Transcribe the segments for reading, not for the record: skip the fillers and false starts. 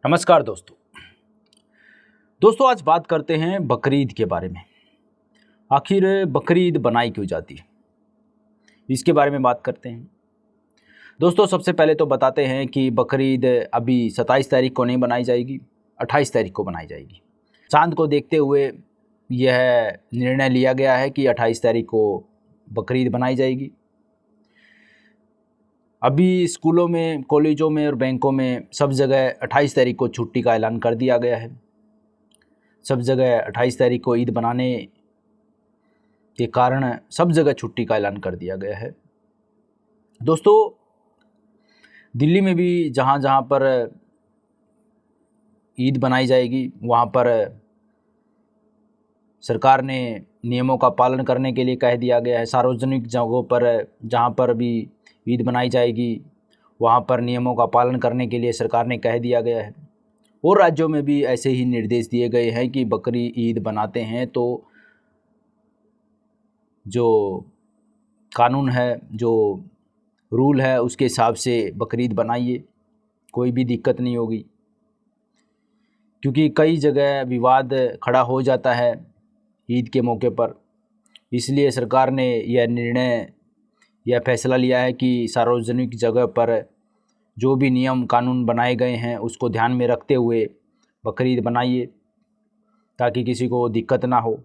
नमस्कार दोस्तों आज बात करते हैं बकरीद के बारे में। आखिर बकरीद बनाई क्यों जाती है, इसके बारे में बात करते हैं। दोस्तों सबसे पहले तो बताते हैं कि बकरीद अभी 27 तारीख को नहीं बनाई जाएगी, 28 तारीख को बनाई जाएगी। चांद को देखते हुए यह निर्णय लिया गया है कि 28 तारीख को बकरीद बनाई जाएगी। अभी स्कूलों में, कॉलेजों में और बैंकों में सब जगह 28 तारीख को छुट्टी का ऐलान कर दिया गया है। सब जगह 28 तारीख को ईद बनाने के कारण सब जगह छुट्टी का ऐलान कर दिया गया है। दोस्तों दिल्ली में भी जहाँ जहाँ पर ईद बनाई जाएगी वहाँ पर सरकार ने नियमों का पालन करने के लिए कह दिया गया है। सार्वजनिक जगहों पर जहाँ पर भी ईद बनाई जाएगी वहाँ पर नियमों का पालन करने के लिए सरकार ने कह दिया गया है। और राज्यों में भी ऐसे ही निर्देश दिए गए हैं कि बकरी ईद बनाते हैं तो जो कानून है, जो रूल है, उसके हिसाब से बकरीद बनाइए, कोई भी दिक्कत नहीं होगी। क्योंकि कई जगह विवाद खड़ा हो जाता है ईद के मौके पर, इसलिए सरकार ने यह फैसला लिया है कि सार्वजनिक जगह पर जो भी नियम कानून बनाए गए हैं उसको ध्यान में रखते हुए बकरीद बनाइए ताकि किसी को दिक्कत ना हो।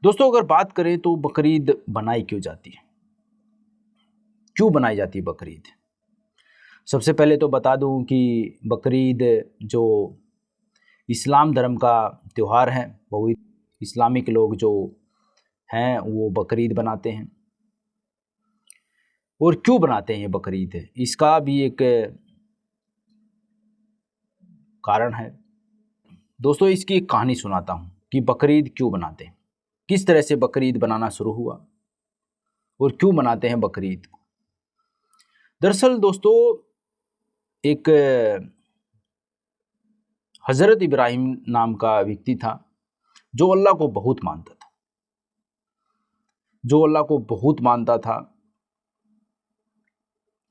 दोस्तों अगर बात करें तो बकरीद बनाई क्यों जाती है, क्यों बनाई जाती है बकरीद। सबसे पहले तो बता दूं कि बकरीद जो इस्लाम धर्म का त्यौहार है, बहुत इस्लामिक लोग जो हैं वो बकरीद बनाते हैं। और क्यों बनाते हैं ये बकरीद, इसका भी एक कारण है। दोस्तों इसकी एक कहानी सुनाता हूँ कि बकरीद क्यों बनाते हैं, किस तरह से बकरीद बनाना शुरू हुआ और क्यों बनाते हैं बकरीद। दरअसल दोस्तों एक हज़रत इब्राहिम नाम का व्यक्ति था जो अल्लाह को बहुत मानता था।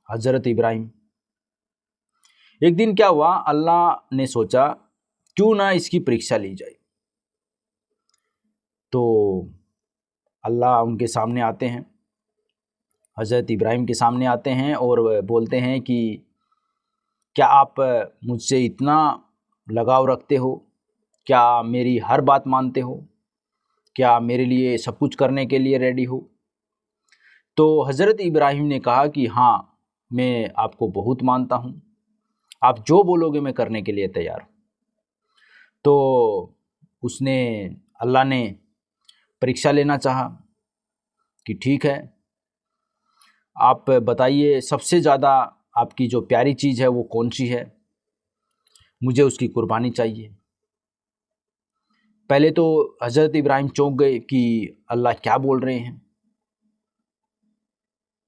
हज़रत इब्राहिम, एक दिन क्या हुआ, अल्लाह ने सोचा क्यों ना इसकी परीक्षा ली जाए। तो अल्लाह उनके सामने आते हैं, हज़रत इब्राहिम के सामने आते हैं और बोलते हैं कि क्या आप मुझसे इतना लगाव रखते हो, क्या मेरी हर बात मानते हो, क्या मेरे लिए सब कुछ करने के लिए रेडी हो। तो हज़रत इब्राहिम ने कहा कि हाँ, मैं आपको बहुत मानता हूँ, आप जो बोलोगे मैं करने के लिए तैयार हूँ। तो अल्लाह ने परीक्षा लेना चाहा कि ठीक है, आप बताइए सबसे ज़्यादा आपकी जो प्यारी चीज़ है वो कौन सी है, मुझे उसकी कुर्बानी चाहिए। पहले तो हज़रत इब्राहिम चौंक गए कि अल्लाह क्या बोल रहे हैं,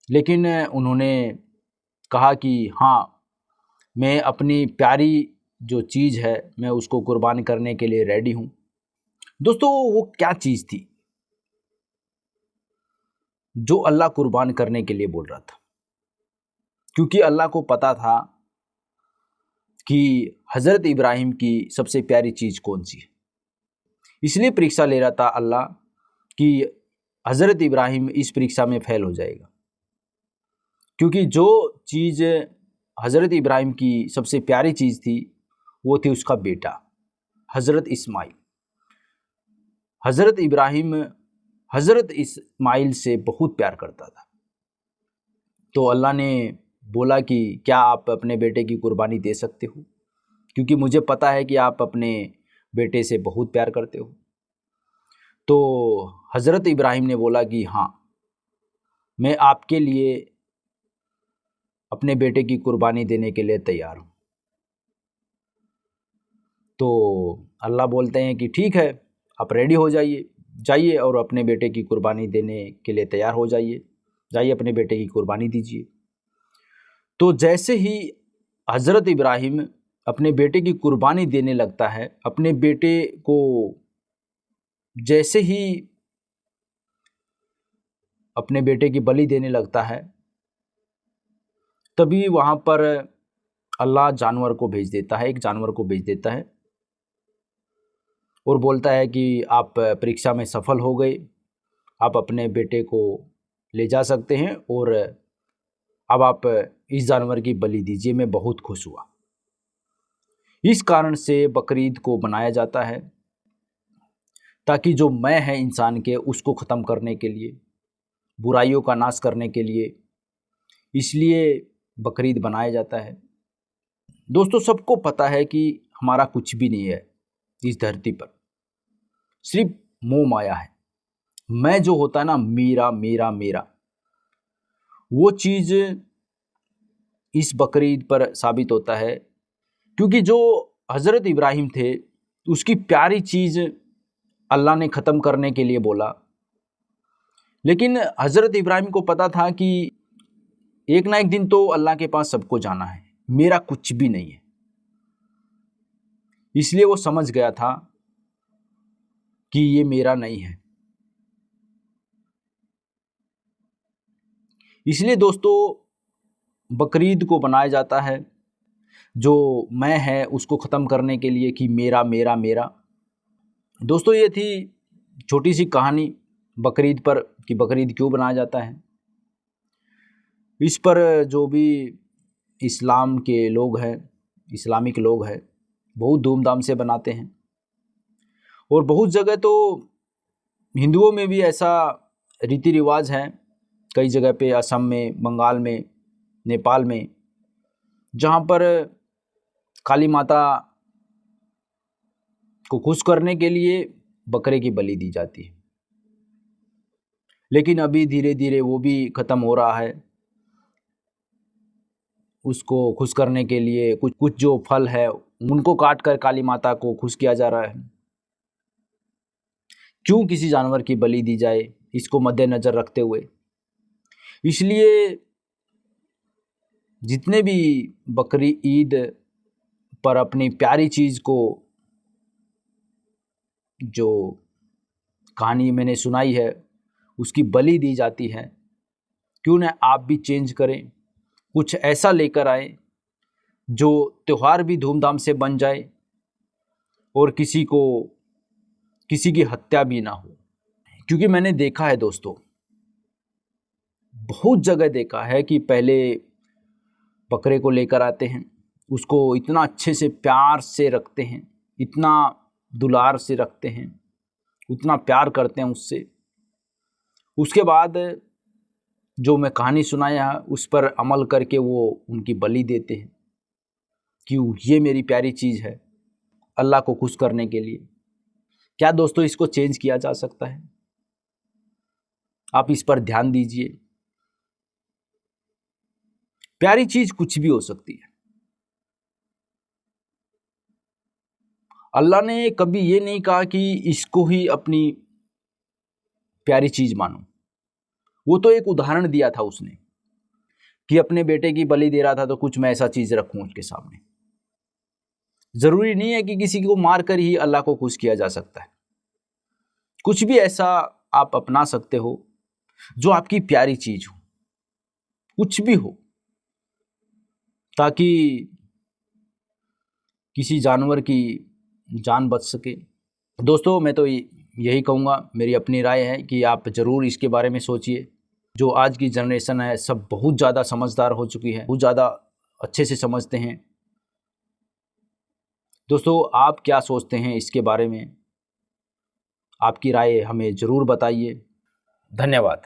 लेकिन उन्होंने कहा कि हाँ, मैं अपनी प्यारी जो चीज़ है मैं उसको कुर्बान करने के लिए रेडी हूँ। दोस्तों वो क्या चीज़ थी जो अल्लाह कुर्बान करने के लिए बोल रहा था, क्योंकि अल्लाह को पता था कि हज़रत इब्राहिम की सबसे प्यारी चीज़ कौन सी है। इसलिए परीक्षा ले रहा था अल्लाह कि हज़रत इब्राहिम इस परीक्षा में फेल हो जाएगा, क्योंकि जो चीज़ हज़रत इब्राहिम की सबसे प्यारी चीज़ थी वो थी उसका बेटा हज़रत इस्माइल। हज़रत इब्राहिम हज़रत इस्माइल से बहुत प्यार करता था। तो अल्लाह ने बोला कि क्या आप अपने बेटे की कुर्बानी दे सकते हो, क्योंकि मुझे पता है कि आप अपने बेटे से बहुत प्यार करते हो। तो हज़रत इब्राहिम ने बोला कि हाँ, मैं आपके लिए अपने बेटे की कुर्बानी देने के लिए तैयार हूँ। तो अल्लाह बोलते हैं कि ठीक है, आप रेडी हो जाइए और अपने बेटे की कुर्बानी देने के लिए तैयार हो जाइए अपने बेटे की कुर्बानी दीजिए। तो जैसे ही हज़रत इब्राहिम अपने बेटे की कुर्बानी देने लगता है, अपने बेटे को जैसे ही अपने बेटे की बलि देने लगता है, तभी वहाँ पर अल्लाह जानवर को भेज देता है, एक जानवर को भेज देता है और बोलता है कि आप परीक्षा में सफल हो गए, आप अपने बेटे को ले जा सकते हैं और अब आप इस जानवर की बलि दीजिए, मैं बहुत खुश हुआ। इस कारण से बकरीद को बनाया जाता है ताकि जो मैं है इंसान के उसको ख़त्म करने के लिए, बुराइयों का नाश करने के लिए, इसलिए बकरीद बनाया जाता है। दोस्तों, सबको पता है कि हमारा कुछ भी नहीं है इस धरती पर, सिर्फ मोह माया है। मैं जो होता है ना, मेरा मेरा मेरा, वो चीज़ इस बकरीद पर साबित होता है। क्योंकि जो हज़रत इब्राहिम थे, उसकी प्यारी चीज़ अल्लाह ने ख़त्म करने के लिए बोला, लेकिन हज़रत इब्राहिम को पता था कि एक ना एक दिन तो अल्लाह के पास सबको जाना है, मेरा कुछ भी नहीं है। इसलिए वो समझ गया था कि ये मेरा नहीं है। इसलिए दोस्तों, बकरीद को बनाया जाता है जो मैं है उसको ख़त्म करने के लिए, कि मेरा मेरा मेरा। दोस्तों, ये थी छोटी सी कहानी बकरीद पर कि बकरीद क्यों बनाया जाता है। इस पर जो भी इस्लाम के लोग हैं, इस्लामिक लोग हैं, बहुत धूमधाम से बनाते हैं। और बहुत जगह तो हिंदुओं में भी ऐसा रीति रिवाज है, कई जगह पे, असम में, बंगाल में, नेपाल में, जहाँ पर काली माता को खुश करने के लिए बकरे की बलि दी जाती है। लेकिन अभी धीरे धीरे वो भी ख़त्म हो रहा है। उसको खुश करने के लिए कुछ कुछ जो फल है उनको काट कर काली माता को खुश किया जा रहा है। क्यों किसी जानवर की बलि दी जाए, इसको मद्देनज़र रखते हुए। इसलिए जितने भी बकरी ईद पर अपनी प्यारी चीज़ को, जो कहानी मैंने सुनाई है, उसकी बलि दी जाती है, क्यों न आप भी चेंज करें, कुछ ऐसा लेकर आए जो त्यौहार भी धूमधाम से बन जाए और किसी की हत्या भी ना हो। क्योंकि मैंने देखा है दोस्तों, बहुत जगह देखा है कि पहले बकरे को लेकर आते हैं, उसको इतना अच्छे से प्यार से रखते हैं, इतना दुलार से रखते हैं, उतना प्यार करते हैं उससे। उसके बाद जो मैं कहानी सुनाया है उस पर अमल करके वो उनकी बलि देते हैं कि ये मेरी प्यारी चीज़ है, अल्लाह को खुश करने के लिए। क्या दोस्तों इसको चेंज किया जा सकता है? आप इस पर ध्यान दीजिए। प्यारी चीज़ कुछ भी हो सकती है। अल्लाह ने कभी ये नहीं कहा कि इसको ही अपनी प्यारी चीज़ मानो। वो तो एक उदाहरण दिया था उसने कि अपने बेटे की बलि दे रहा था तो कुछ मैं ऐसा चीज़ रखूं उसके सामने। ज़रूरी नहीं है कि किसी को मार कर ही अल्लाह को खुश किया जा सकता है। कुछ भी ऐसा आप अपना सकते हो जो आपकी प्यारी चीज़ हो, कुछ भी हो, ताकि किसी जानवर की जान बच सके। दोस्तों, मैं तो यही कहूँगा, मेरी अपनी राय है कि आप ज़रूर इसके बारे में सोचिए। जो आज की जनरेशन है सब बहुत ज़्यादा समझदार हो चुकी है, बहुत ज़्यादा अच्छे से समझते हैं। दोस्तों, आप क्या सोचते हैं इसके बारे में? आपकी राय हमें ज़रूर बताइए। धन्यवाद।